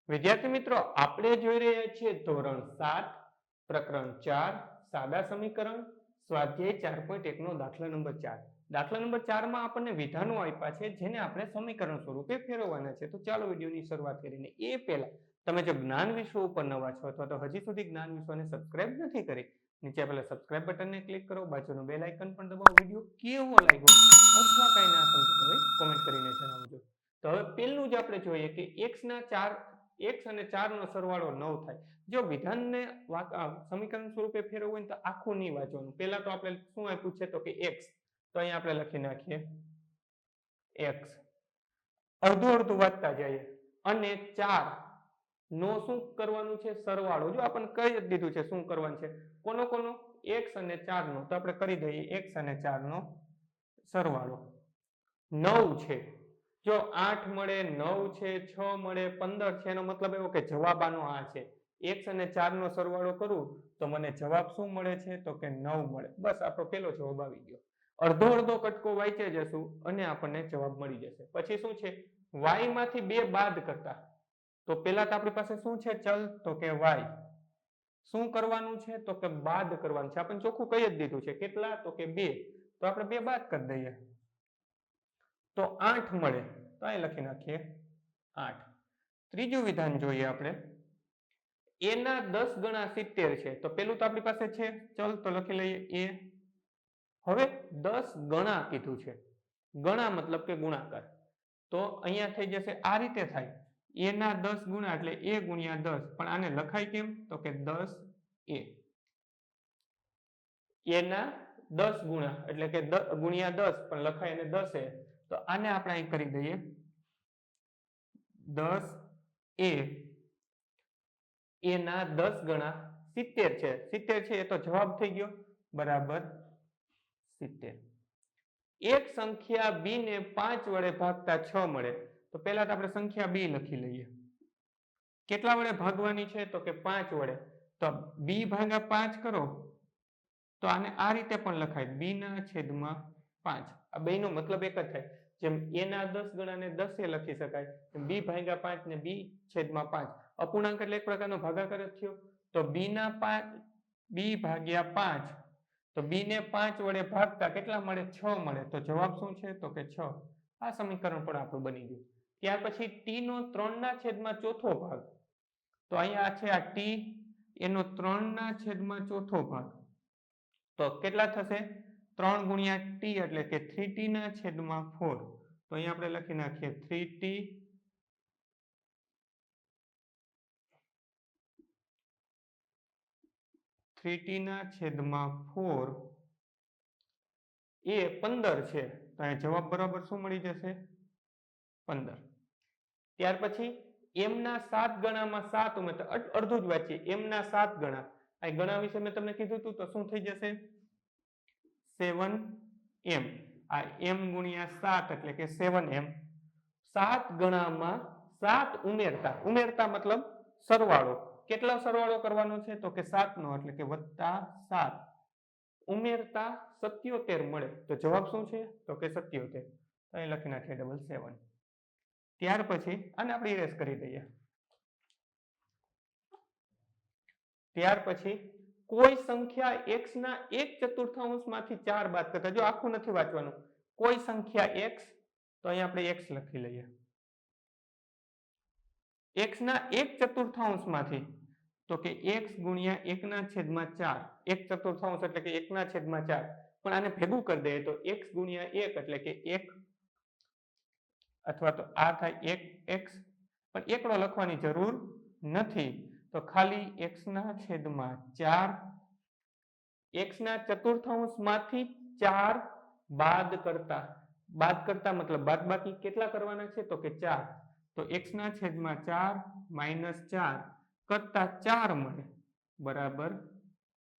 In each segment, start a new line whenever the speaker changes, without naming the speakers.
વિદ્યાર્થી મિત્રો, આપણે જોઈ રહ્યા છીએ ધોરણ 7 પ્રકરણ 4 સાદા સમીકરણ સ્વાધ્યાય 4.1 નો દાખલા નંબર 4. દાખલા નંબર 4 માં આપણને વિધાનો આપ્યા છે જેને આપણે સમીકરણ સ્વરૂપે ફેરવવાના છે. તો ચાલો વિડીયોની શરૂઆત કરીને એ પહેલા તમે જો જ્ઞાન વિશ્વ ઉપર નવા છો અથવા તો હજી સુધી જ્ઞાન વિશ્વને સબસ્ક્રાઇબ નથી કરી, નીચે આપેલા સબસ્ક્રાઇબ બટનને ક્લિક કરો, બાજુનું બેલ આઇકન પણ દબાવો. વિડીયો કેવો લાગ્યો અથવા કઈ ના સમજાય હોય કોમેન્ટ કરીને જણાવજો. તો હવે પહેલું જ આપણે જોઈએ કે x અને 4 નો સરવાળો 9 થાય. જો વિધાનને સમીકરણ સ્વરૂપે ફેરવવું હોય તો આખું નહીં વાંચવાનું. પહેલા તો આપણે શું આપ્યું છે તો કે x, તો અહીંયા આપણે લખી નાખીએ x, અડધું અડધું વાંચતા જઈએ. અને 4 નો શું કરવાનું છે? સરવાળો. જો આપણને કહી જ દીધું છે શું કરવાનું છે, કોનો કોનો? x અને 4 નો. તો આપણે કરી દઈએ x અને 4 નો સરવાળો. 9 છે, જો 8 મળે, 9 છે, 6 મળે, 15 છે, એનો મતલબ એવો કે જવાબ આનો આ છે. x અને 4 નો સરવાળો કરું તો મને જવાબ શું મળે છે તો કે 9 મળે. બસ આપણો પહેલો જવાબ આવી ગયો. અડધો અડધો કટકો વાંચી જશું અને આપણને જવાબ મળી જશે. પછી શું છે? y માંથી 2 બાદ કરતા. તો પહેલા તો આપણી પાસે શું છે ચલ તો કે y. શું કરવાનું છે તો કે બાદ કરવાનું છે. આપણને ચોખ્ખું કહી જ દીધું છે. કેટલા? તો કે 2. તો આપણે 2 બાદ કરી દઈએ તો 8 મળે. તો અહીં લખી નાખીએ 8. ત્રીજું વિધાન જોઈએ આપણે. a ના 10 ગણા 70 છે. તો પેલું તો આપણી પાસે છે ચલ, તો લખી લઈએ a. હવે 10 ગણા કીધું છે. ગણા મતલબ કે ગુણાકાર. તો અહીંયા થઈ જશે આ રીતે થાય. a ના 10 ગુણા એટલે a ગુણ્યા 10. પણ આને લખાય કેમ તો કે 10a. a ના 10 ગુણા એટલે કે ગુણ્યા 10, પણ લખાય એને 10a. તો આને આપણે અહીં કરી દઈએ 10a. a ના 10 ગણા 70 છે. 70 છે એ તો જવાબ થઈ ગયો, બરાબર 70. એક સંખ્યા b ને 5 વડે ભાગતા 6 મળે. તો પહેલા તો આપણે સંખ્યા b લખી લઈએ. કેટલા વડે ભાગવાની છે તો કે 5 વડે. તો b ભાગ્યા 5 કરો તો આને આ રીતે પણ લખાય, b ના છેદમાં 5. આ બેનો મતલબ એક જ થાય. જેમ a ના 10 ગણાને 10 એ લખી શકાય, b ભાગ્યા 5 ને b છેદમાં 5. અપૂર્ણાંક એટલે એક પ્રકારનો ભાગાકાર જ થયો. તો b ભાગ્યા 5, તો b ને 5 વડે ભાગતા કેટલા મળે? 6 મળે. તો જવાબ શું છે તો કે 6. આ સમીકરણ પણ આપણું બની ગયું. ત્યાર પછી t નો 3 ના છેદમાં ચોથો ભાગ. તો અહીંયા છે આ t, એનો 3 ના છેદમાં ચોથો ભાગ. તો કેટલા થશે? 3 ગુણ્યા t એટલે કે 3t ના છેદમાં 4. તો અહીંયા આપણે લખી નાખીએ 3t ના છેદમાં 4 એ 15 છે. તો અહીંયા જવાબ બરાબર શું મળી જશે? 15. ત્યાર પછી m ના 7 ગણામાં 7 ઉમેરતા, અડધું જ વાંચીએ. m ના 7 ગણા, આ ગણા વિશે મેં તમને કીધું હતું. તો શું થઈ જશે? 7m. આ m ગુણ્યા 7 એટલે કે 7m. 7 ગણામાં 7 ઉમેરતા મતલબ સરવાળો. કેટલો સરવાળો કરવાનો છે તો કે 7 નો, એટલે કે +7 ઉમેરતા 77 મળે. તો જવાબ શું છે તો કે 77. અહીં લખી નાખીએ 7. ત્યાર પછી આને આપણે ઇરેઝ કરી દઈએ. ત્યાર પછી કોઈ સંખ્યા x ના 1/4 માંથી 4 બાદ કરતા. જો આખું નથી વાંચવાનું. કોઈ સંખ્યા x, તો અહીંયા આપણે x લખી લઈએ. x ના 1/4 માંથી, તો કે x ગુણ્યા 1 ના છેદમાં 4. 1/4 એટલે કે 1 ના છેદમાં 4. પણ આને ભેગું કરી દઈએ તો x ગુણ્યા 1 એટલે કે 1, અથવા તો આ થાય 1x. પણ એકડો લખવાની જરૂર નથી. તો ખાલી x ના છેદમાં 4. x ના 1/4 માંથી 4 બાદ કરતા મતલબ બાદબાકી કેટલા કરવાના છે તો કે 4. તો x ના છેદમાં 4 -4 કરતા 4 મળે, બરાબર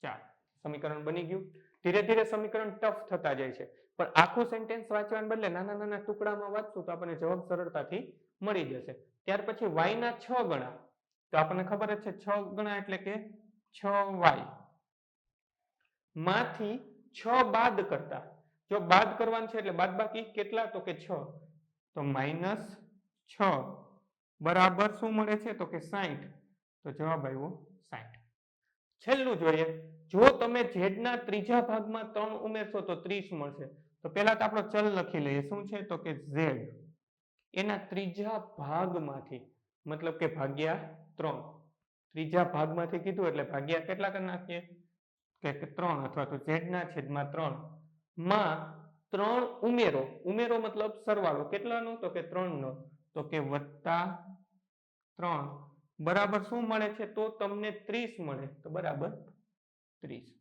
4. સમીકરણ બની ગયું. ધીરે ધીરે સમીકરણ ટફ થતા જાય છે, પણ આખું સેન્ટેન્સ વાંચવાને બદલે નાના નાના ટુકડામાં વાંચશું તો આપણને જવાબ સરળતાથી મળી જશે. ત્યાર પછી y ના 6 ગણા. તો આપણને ખબર જ છે 6 ગણા એટલે કે 6y માંથી 6 બાદ કરતા. જો બાદ કરવાનું છે એટલે બાદબાકી કેટલા તો કે 6. તો -6 બરાબર શું મળે છે તો કે 60. તો જવાબ આવ્યો 60. છેલ્લું જોઈએ, જો તમે ઝેડના ત્રીજા ભાગમાં 3 ઉમેરશો તો 30 મળશે. તો પહેલા તો આપણો ચલ લખી લઈએ. શું છે તો કે ઝેડ એના ત્રીજા ભાગમાંથી, મતલબ કે ભાગ્યા 3. ત્રીજા ભાગમાંથી કીધું એટલે ભાગ્યા કેટલા કરી નાખીએ કે 3, અથવા તો ઝેડના છેદમાં 3 માં 3 ઉમેરો. ઉમેરો મતલબ સરવાળો. કેટલાનો તો કે 3 નો. તો કે વત્તા 3 બરાબર શું મળે છે તો તમને 30 મળે. તો બરાબર 30.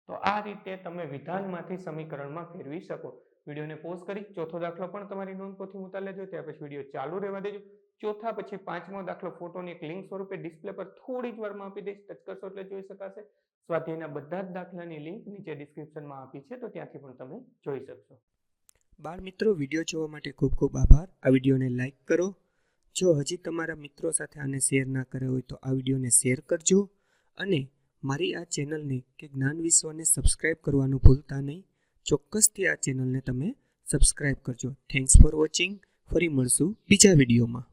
તો આ રીતે તમે વિધાનમાંથી સમીકરણમાં ફેરવી શકો. વિડીયોને પોઝ કરી ચોથો દાખલો પણ તમારી નોંધપોથી ઉતાર લેજો. ત્યાર પછી વિડીયો ચાલુ રહેવા દેજો. ચોથા પછી 5મો દાખલો ફોટોની એક લિંક સ્વરૂપે ડિસ્પ્લે પર થોડી જ વારમાં આપી દઈશ. ટચ કરશો એટલે જોઈ શકાશે. સ્વાધ્યાયના બધા જ દાખલાની લિંક નીચે ડિસ્ક્રિપ્શનમાં આપી છે, તો ત્યાંથી પણ તમે જોઈ શકશો.
બાળ મિત્રો, વિડીયો જોવા માટે ખૂબ ખૂબ આભાર. આ વિડીયોને લાઈક કરો. જો હજી તમારા મિત્રો સાથે આને શેર ના કર્યો હોય તો આ વિડીયોને શેર કરજો. અને મારી આ ચેનલને કે જ્ઞાન વિશ્વને સબસ્ક્રાઈબ કરવાનું ભૂલતા નહીં. ચોક્કસથી આ ચેનલને તમે સબસ્ક્રાઈબ કરજો. Thanks for watching. ફરી મળશું બીજા વિડીયોમાં.